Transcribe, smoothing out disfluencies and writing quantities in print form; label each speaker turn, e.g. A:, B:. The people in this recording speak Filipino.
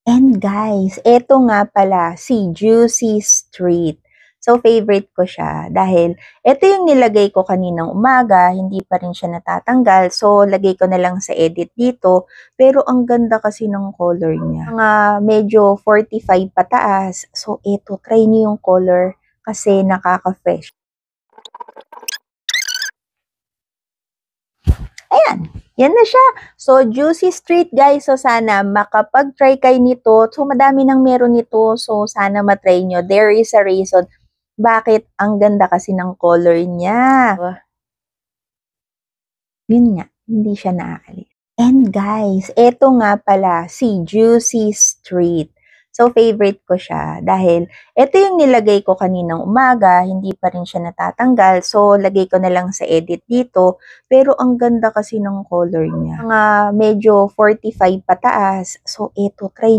A: And guys, eto nga pala si Juicy Street. So, favorite ko siya dahil eto yung nilagay ko kaninang umaga, hindi pa rin siya natatanggal. So, lagay ko na lang sa edit dito. Pero ang ganda kasi ng color niya. Mga medyo 45 pataas. So, eto, try niyo yung color kasi nakaka-fresh. Ayan, yan na siya. So, Juicy Street guys. So, sana makapag-try kayo nito. So, madami nang meron nito. So, sana matry nyo. There is a reason bakit ang ganda kasi ng color niya. Yun nga, hindi siya nakakalit. And guys, eto nga pala si Juicy Street. So, favorite ko siya dahil eto yung nilagay ko kaninang umaga, hindi pa rin siya natatanggal. So, lagay ko na lang sa edit dito. Pero ang ganda kasi ng color niya. Mga medyo 45 pataas. So, eto, try